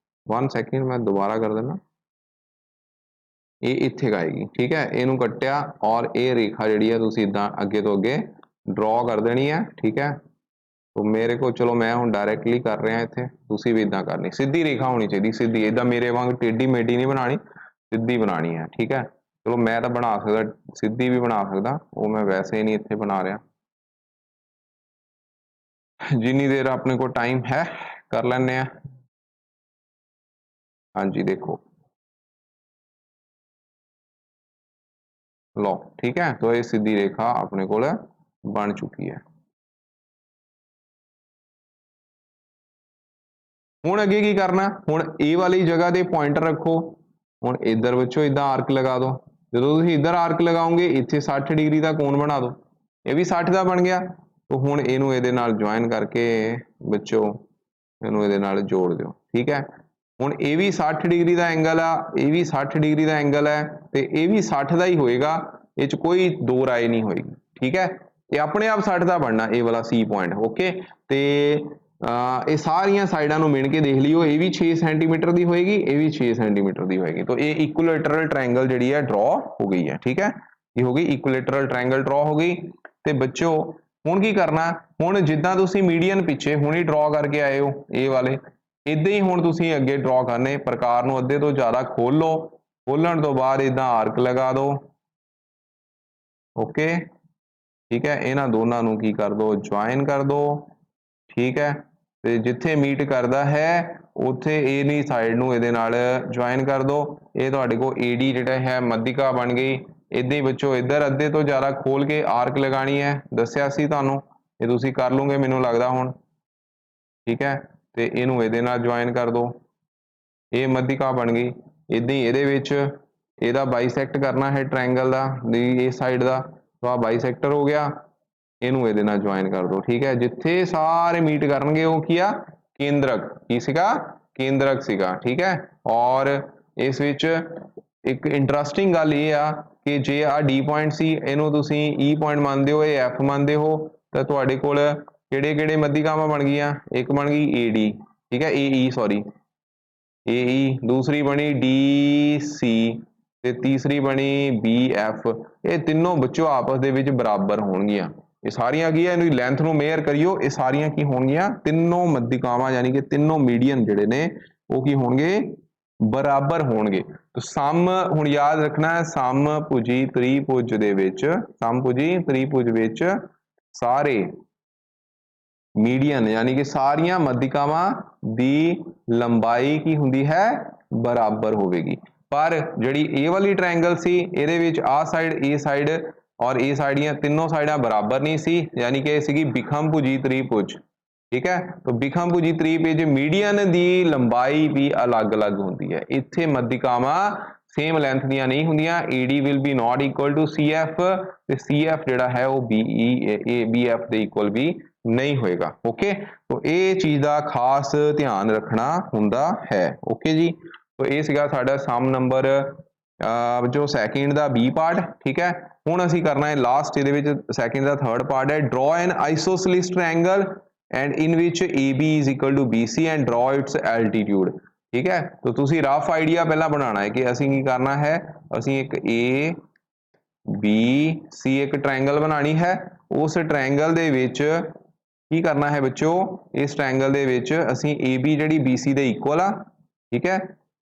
1 ਸੈਕਿੰਡ ਮੈਂ ਦੁਬਾਰਾ ਕਰ ਦਿੰਦਾ, ਇਹ ਇੱਥੇ ਆਏਗੀ, ਠੀਕ ਹੈ। ਇਹਨੂੰ ਕੱਟਿਆ ਔਰ ਇਹ ਰੇਖਾ ਜਿਹੜੀ ਆ ਤੁਸੀਂ ਇਦਾਂ ਅੱਗੇ ਤੋਂ ਅੱਗੇ ਡਰਾ ਕਰ ਦੇਣੀ ਹੈ, ਠੀਕ ਹੈ। तो मेरे को चलो मैं हूँ डायरेक्टली कर रहा इतने, तुसी भी इदा करनी, सीधी रेखा होनी चाहिए, सीधी इदा मेरे वांग टेढ़ी मेढ़ी नहीं बनानी, सीधी बनानी है, ठीक है। चलो मैं तो बना सकता, सीधी भी बना सकता, वो मैं वैसे ही नहीं इतने बना रहा। जिन्नी देर अपने को टाइम है कर लेने हैं। हाँ जी देखो लो, ठीक है। तो ये सीधी रेखा अपने को बन चुकी है। ਹੁਣ ਅੱगे की करना, ਹੁਣ ए वाली जगह ਤੇ पॉइंटर रखो, ਹੁਣ इधर बच्चों इदा आर्क लगा दो, ਜਦੋਂ ਤੁਸੀਂ इधर आर्क लगाओगे ਇੱਥੇ 60 डिग्री ਦਾ ਕੋਣ ਬਣਾ ਦਿਓ, ਇਹ ਵੀ 60 ਦਾ ਬਣ ਗਿਆ। तो ਹੁਣ ਇਹਨੂੰ ਇਹਦੇ ਨਾਲ ਜੁਆਇਨ ਕਰਕੇ ਬੱਚੋ ਇਹਨੂੰ ਇਹਦੇ ਨਾਲ ਜੋੜ ਦਿਓ, ਠੀਕ ਹੈ। ਹੁਣ ਇਹ ਵੀ 60 डिग्री ਦਾ ਐਂਗਲ ਆ, ਇਹ ਵੀ 60 डिग्री ਦਾ ਐਂਗਲ ਹੈ ਤੇ ਇਹ ਵੀ 60 ਦਾ ਹੀ ਹੋਏਗਾ, ਇਹ ਚ ਕੋਈ ਦੋ ਰਾਏ ਨਹੀਂ ਹੋਏਗੀ, ਠੀਕ ਹੈ। ਇਹ ਆਪਣੇ ਆਪ 60 ਦਾ ਬਣਨਾ ਇਹ ਵਾਲਾ C ਪੁਆਇੰਟ, ਓਕੇ। ਤੇ ਇਹ ਸਾਰੀਆਂ ਸਾਈਡਾਂ ਨੂੰ ਮਿਣ ਕੇ ਦੇਖ ਲਿਓ, ਇਹ ਵੀ 6 ਸੈਂਟੀਮੀਟਰ ਦੀ ਹੋਏਗੀ, ਇਹ ਵੀ 6 ਸੈਂਟੀਮੀਟਰ ਦੀ ਹੋਏਗੀ। तो ਇਹ ਇਕੁਇਲੇਟਰਲ ट्रायंगल ਜਿਹੜੀ ਹੈ ਡਰਾ ਹੋ ਗਈ ਹੈ, ਠੀਕ ਹੈ। ਇਹ ਹੋ ਗਈ ਇਕੁਇਲੇਟਰਲ ट्रायंगल ਡਰਾ ਹੋ ਗਈ। ਤੇ ਬੱਚੋ ਹੁਣ ਕੀ ਕਰਨਾ, ਹੁਣ ਜਿੱਦਾਂ ਤੁਸੀਂ ਮੀਡੀਅਨ ਪਿੱਛੇ ਹੁਣੀ ਡਰਾ ਕਰਕੇ ਆਏ ਹੋ ਇਹ ਵਾਲੇ, ਇਦਾਂ ਹੀ ਹੁਣ ਤੁਸੀਂ ਅੱਗੇ ਡਰਾ ਕਰਨੇ। ਪ੍ਰਕਾਰ ਨੂੰ ਅੱਧੇ ਤੋਂ ਜ਼ਿਆਦਾ ਖੋਲ ਲਓ, ਖੋਲਣ ਤੋਂ ਬਾਅਦ ਇਦਾਂ ਆਰਕ ਲਗਾ ਦਿਓ, ਓਕੇ, ਠੀਕ ਹੈ। ਇਹਨਾਂ ਦੋਨਾਂ ਨੂੰ ਕੀ ਕਰ ਦੋ, ਜੁਆਇਨ ਕਰ ਦੋ, ਠੀਕ ਹੈ। ਤੇ ਜਿੱਥੇ ਮੀਟ ਕਰਦਾ ਹੈ ਉੱਥੇ ਇਹ ਨੀ ਸਾਈਡ ਨੂੰ ਇਹਦੇ ਨਾਲ ਜੁਆਇਨ ਕਰ ਦੋ। ਇਹ ਤੁਹਾਡੇ ਕੋਲ AD ਜਿਹੜਾ ਹੈ ਮੱਧਿਕਾ ਬਣ ਗਈ। ਇਦਾਂ ਹੀ ਬੱਚੋ ਇੱਧਰ ਅੱਧੇ ਤੋਂ ਜ਼ਿਆਦਾ ਖੋਲ ਕੇ ਆਰਕ ਲਗਾਣੀ ਹੈ, ਦੱਸਿਆ ਸੀ ਤੁਹਾਨੂੰ, ਇਹ ਤੁਸੀਂ ਕਰ ਲਓਗੇ ਮੈਨੂੰ ਲੱਗਦਾ ਹੁਣ, ਠੀਕ ਹੈ। ਤੇ ਇਹਨੂੰ ਇਹਦੇ ਨਾਲ ਜੁਆਇਨ ਕਰ ਦੋ, ਇਹ ਮੱਧਿਕਾ ਬਣ ਗਈ। ਇਦਾਂ ਹੀ ਇਹਦੇ ਵਿੱਚ ਇਹਦਾ ਬਾਈਸੈਕਟ ਕਰਨਾ ਹੈ ਟ੍ਰਾਇੰਗਲ ਦਾ, ਦੀ ਇਸ ਸਾਈਡ ਦਾ, तो आ बाइसैक्टर हो गया, ਇਹਨੂੰ ਇਹਦੇ ਨਾਲ ਜੁਆਇਨ ਕਰ ਦੋ, ਠੀਕ ਹੈ। ਜਿੱਥੇ ਸਾਰੇ ਮੀਟ ਕਰਨਗੇ ਉਹ ਕੀ ਆ, ਕੇਂਦਰਕ, ਕੀ ਸੀਗਾ, ਕੇਂਦਰਕ ਸੀਗਾ, ਠੀਕ ਹੈ। ਔਰ ਇਸ ਵਿੱਚ ਇੱਕ ਇੰਟਰਸਟਿੰਗ ਗੱਲ ਇਹ ਆ ਕਿ ਜੇ ਆ D ਪੁਆਇੰਟ ਸੀ ਇਹਨੂੰ ਤੁਸੀਂ E ਪੁਆਇੰਟ ਮੰਨਦੇ ਹੋ, ਇਹ F ਮੰਨਦੇ ਹੋ, ਤਾਂ ਤੁਹਾਡੇ ਕੋਲ ਕਿਹੜੇ ਕਿਹੜੇ ਮੱਧਿਕਾਵਾਂ ਬਣ ਗਈਆਂ, ਇੱਕ ਬਣ ਗਈ AD, ਠੀਕ ਹੈ, AE ਸੌਰੀ, AE, दूसरी बनी DC ਤੇ ਤੀਸਰੀ ਬਣੀ BF। ਇਹ ਤਿੰਨੋਂ ਬੱਚੋ ਆਪਸ ਦੇ ਵਿੱਚ ਬਰਾਬਰ ਹੋਣਗੀਆਂ। ਇਹ ਸਾਰੀਆਂ ਕੀ ਹੈ, ਇਹਨੂੰ ਲੈਂਥ ਨੂੰ ਮੇਅਰ ਕਰਿਓ, ਇਹ ਸਾਰੀਆਂ ਕੀ ਹੋਣਗੀਆਂ, ਤਿੰਨੋਂ ਮੱਧਿਕਾਵਾਂ ਯਾਨੀ ਕਿ ਤਿੰਨੋਂ ਮੀਡੀਅਨ ਜਿਹੜੇ ਨੇ ਉਹ ਕੀ ਹੋਣਗੇ, ਬਰਾਬਰ ਹੋਣਗੇ। तो ਸਮ ਹੁਣ ਯਾਦ ਰੱਖਣਾ ਹੈ, ਸਮ ਭੁਜੀ ਤ੍ਰਿਭੁਜ ਦੇ ਵਿੱਚ, ਸਮ ਭੁਜੀ ਤ੍ਰਿਭੁਜ ਵਿੱਚ ਸਾਰੇ मीडियन यानी कि सारियां मध्यिकावां दी लंबाई की हुंदी है, बराबर होवेगी। पर जिहड़ी ए वाली ट्रायंगल सी इहदे विच आ साइड और ए साइड दियां तीनों साइडां बराबर नहीं सी, यानी कि सीगी बिखम भुजी त्रिभुज, ठीक है। तो बिखम भुजी त्रिभुज मीडियन दी लंबाई भी अलग अलग हुंदी है। इत्थे मध्यिकावां सेम लेंथ दियां नहीं हुंदियां, AD will be not equal to CF ते CF जिहड़ा है वो BF दे इक्वल भी नहीं होएगा, ओके। तो ये चीज़ का खास ध्यान रखना हुंदा है, ओके जी। तो ये सीगा साडा सम नंबर जो सैकेंड का B पार्ट, ठीक है। हुण असीं करना है लास्ट इहदे विच सैकेंड का थर्ड पार्ट है, draw an isosceles triangle and in which AB is equal to BC and draw its altitude, ठीक है। तो तुसीं रफ आइडिया पहला बनाना है कि असीं की करना है, असीं एक ABC एक ट्रायंगल बनानी है, उस ट्रायंगल दे विच की करना है बच्चों, इस ट्रायंगल दे विच असीं AB जिहड़ी BC दे इक्वल आ, ठीक है।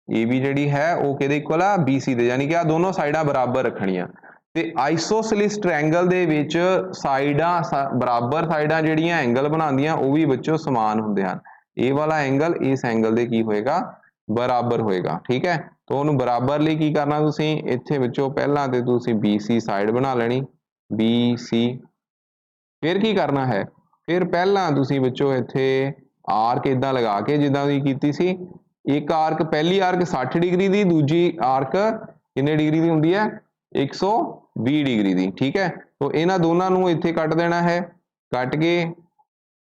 AB जिहड़ी है वो किहदे इक्वल आ, BC दे, यानी कि आ दोनों साइडां बराबर रखणियां। ते आइसोसेलेस ट्रायंगल दे विच साइडां बराबर साइडां जिहड़ियां एंगल बनांदियां वो भी बच्चों समान हुंदे हन। ये वाला एंगल इस एंगल दे की होएगा, बराबर होएगा, ठीक है। तो उहनूं बराबर लई की करना तुसीं, इत्थे बच्चों पहलां ते तुसीं BC साइड बना लैणी, BC, फिर की करना है, फिर पहला तुसीं बच्चों इत्थे आर्क इदां लगा के जिद्दां दी कीती सी, एक आर्क पहली आर्क 60 डिग्री दी, दूजी आर्क किन्ने डिग्री दी हुंदी है, 120 डिग्री दी, ठीक है। तो इन्हां दोनां नूं इत्थे कट देना है, कट के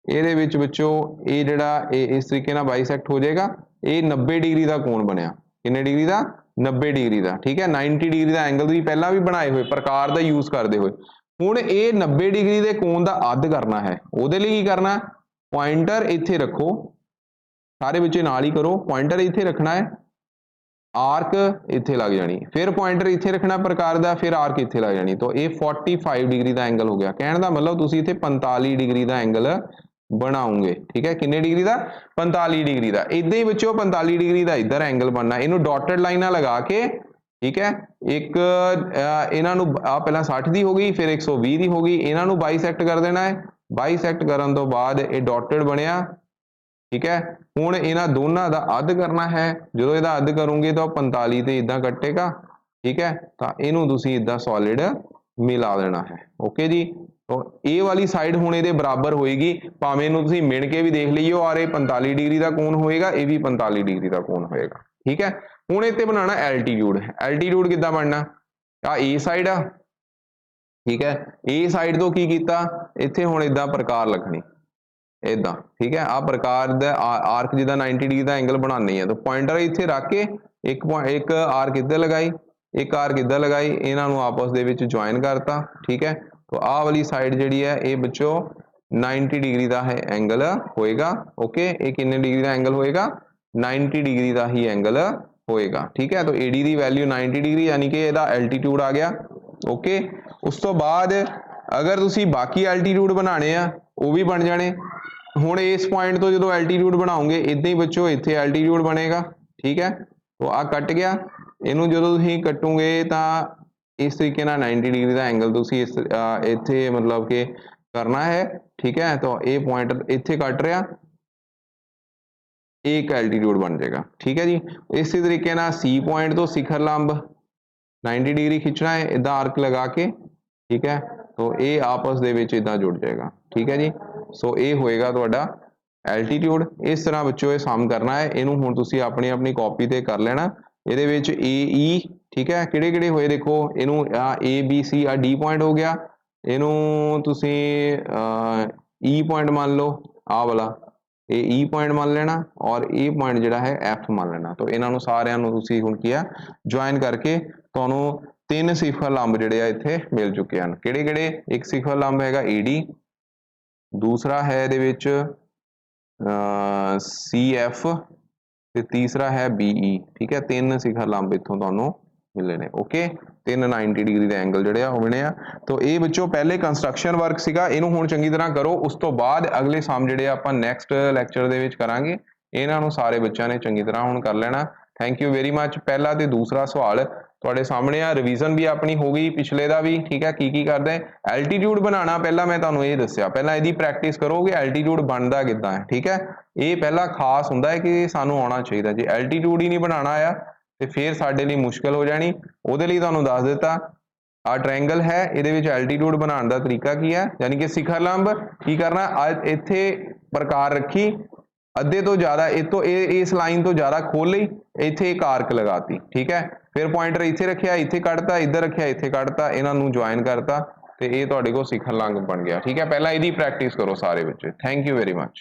ਇਹਦੇ ਵਿੱਚ ਬੱਚੋ ਇਹ ਜਿਹੜਾ ਇਸ ਤਰੀਕੇ ਨਾਲ ਬਾਈਸੈਕਟ ਹੋ ਜਾਏਗਾ। ਇਹ 90 डिग्री ਦਾ ਕੋਣ ਬਣਿਆ, ਕਿੰਨੇ डिग्री ਦਾ, 90 डिग्री ਦਾ, ठीक है। 90 डिग्री ਦਾ ਐਂਗਲ ਵੀ ਪਹਿਲਾਂ ਵੀ ਬਣਾਏ ਹੋਏ ਪ੍ਰਕਾਰ ਦਾ ਯੂਜ਼ ਕਰਦੇ ਹੋਏ। ਹੁਣ ਇਹ 90 डिग्री ਦੇ ਕੋਣ ਦਾ ਅੱਧ ਕਰਨਾ ਹੈ, ਉਹਦੇ ਲਈ ਕੀ ਕਰਨਾ, ਪੁਆਇੰਟਰ ਇੱਥੇ ਰੱਖੋ, ਸਾਰੇ ਬੱਚੇ ਨਾਲ ਹੀ ਕਰੋ, ਪੁਆਇੰਟਰ ਇੱਥੇ ਰੱਖਣਾ ਹੈ, ਆਰਕ ਇੱਥੇ ਲੱਗ ਜਾਣੀ, ਫਿਰ ਪੁਆਇੰਟਰ ਇੱਥੇ ਰੱਖਣਾ ਪ੍ਰਕਾਰ ਦਾ, ਫਿਰ ਆਰਕ ਇੱਥੇ ਲੱਗ ਜਾਣੀ। तो ਇਹ 45 डिग्री ਦਾ ਐਂਗਲ ਹੋ ਗਿਆ। ਕਹਿਣ ਦਾ ਮਤਲਬ ਤੁਸੀਂ ਇੱਥੇ 45 डिग्री ਦਾ ਐਂਗਲ ਬਣਾਉਂਗੇ, ठीक है। किन्ने डिग्री ਦਾ, 45 डिग्री ਦਾ। इदां ही बच्चों 45 डिग्री ਦਾ इधर एंगल बनना, इनू डॉटेड लाइनां लगा के, ठीक है। एक इन्हां नू आ पहला 60 दी हो गई, फिर 120 दी हो गई, इन्हां नू बाईसैक्ट कर देना है। बाईसैक्ट करन तो बाद ये डॉटेड बनिया, ठीक है। हुण इन्हां दोनां दा अद्ध करना है, जदों इहदा अद्ध करोगे तो 45 ते इदां कटेगा, ठीक है। तो इनू तुसीं इदां सॉलिड मिला देना है, ओके जी। तो ये वाली साइड हुण इहदे बराबर होएगी, भावें इहनूं तुसीं मिण के भी देख लईओ और ये 45 डिग्री का कोण होएगा, ये भी 45 डिग्री का कोण होएगा। ठीक है, हुण इत्थे बनाना एल्टीट्यूड। एल्टीट्यूड किद्दां बनना, आ ए साइड आ, ठीक है, ए साइड तो की कीता, इत्थे हुण इदां प्रकार लिखनी इदां, ठीक है, आ प्रकार दा आर्क जिद्दां 90 डिग्री का एंगल बनाने है, तो पॉइंटर इत्थे रख के एक आर्क इधर लगाई, एक आर्क इधर लगाई, इन्हां नूं आपस दे विच ज्वाइन करता। ठीक है, तो आ वाली साइड जिहड़ी है ये बच्चों 90 डिग्री का है एंगल होएगा। ओके, ये कितने डिग्री का एंगल होएगा, 90 डिग्री का ही एंगल होएगा। ठीक है, तो AD की वैल्यू 90 डिग्री यानी कि इहदा एल्टीट्यूड आ गया। ओके, उस तो बाद अगर तुसीं बाकी एल्टीट्यूड बनाने आ वो भी बन जाने। हुण इस पॉइंट तो जो एल्टीट्यूड बनाओगे इदां ही बच्चों इत्थे एल्टीट्यूड बनेगा। ठीक है, तो आ कट गया, इनू जो तुसीं कटोगे तो इस तरीके नाल 90 डिग्री का एंगल तुसीं इस इत्थे मतलब कि करना है। ठीक है, तो ये पॉइंट इत्थे कट रहा, एक एल्टीट्यूड बन जाएगा। ठीक है जी, इसी तरीके नाल सी पॉइंट तो शिखर लंब 90 डिग्री खिंचना है इदां आर्क लगा के। ठीक है, तो ये आपस दे विच इदां जुड़ जाएगा। ठीक है जी, सो ये होएगा तुहाडा एल्टीट्यूड। इस तरह बच्चों ये सम करना है, इनू हुण तुसीं अपनी अपनी कॉपी ते कर लेना। इहदे विच AE, ठीक है, किहड़े किहड़े होए देखो, इनू ABC आ D पॉइंट हो गया, इनू तुसीं E पॉइंट मान लो, आ वाला ये E पॉइंट मान लेना और E पॉइंट जिहड़ा है F मान लेना। तो इन्हां नूं सारिआं नूं तुसीं हुण की आ ज्वाइन करके तुहानूं 3 शिखर लंब जिहड़े आ इत्थे मिल चुके हैं। किहड़े किहड़े, एक शिखर लंब हैगा AD, दूसरा है इहदे विच CF ते तीसरा है BE। ठीक है, 3 शिखर लंब इत्थों तुहानूं मिले ने। ओके, 3 90 डिग्री के एंगल जिहड़े आ ओह बने आ। तो ये बच्चों पहले कंस्ट्रक्शन वर्क सीगा, इहनूं हुण चंगी तरह करो, उस तो बाद अगले सम जिहड़े आपां नैक्सट लैक्चर दे विच करांगे। इन्हां नूं सारे बच्चों ने चंगी तरह हुण कर लेना। Thank you very much. पहला ते दूसरा सवाल तुहाडे सामने आ, रिवीजन भी अपनी हो गई पिछले दा भी। ठीक है, की करदे एल्टीट्यूड बनाना, पहला मैं तुहानूं ये दस्सिया, पहला इहदी प्रैक्टिस करो कि एल्टीट्यूड बनदा किद्दां है। ठीक है, ये पहला खास हुंदा है कि सानूं आउणा चाहीदा, जे एल्टीट्यूड ही नहीं बनाना आया तो फिर साडे लई मुश्किल हो जानी। ਉਹਦੇ ਲਈ ਤੁਹਾਨੂੰ ਦੱਸ ਦਿੱਤਾ ਆ ट्रायंगल है, ਇਹਦੇ ਵਿੱਚ एल्टीट्यूड बनाने का तरीका की है, यानी कि शिखर लंब की करना, ਇੱਥੇ प्रकार रखी अद्धे तो ज़्यादा इस लाइन तो ज़्यादा खोल ली, ਇੱਥੇ एक आर्क लगाती। ठीक है, फिर पॉइंटर ਇੱਥੇ रखिया, ਇੱਥੇ ਕੱਢਤਾ, इधर रखिया, ਇੱਥੇ ਕੱਢਤਾ, ਇਹਨਾਂ ਨੂੰ ज्वाइन करता तो ये ਤੁਹਾਡੇ ਕੋਲ शिखर लंब बन गया। ठीक है, पहला ਇਹਦੀ प्रैक्टिस करो सारे बच्चे। Thank you very much.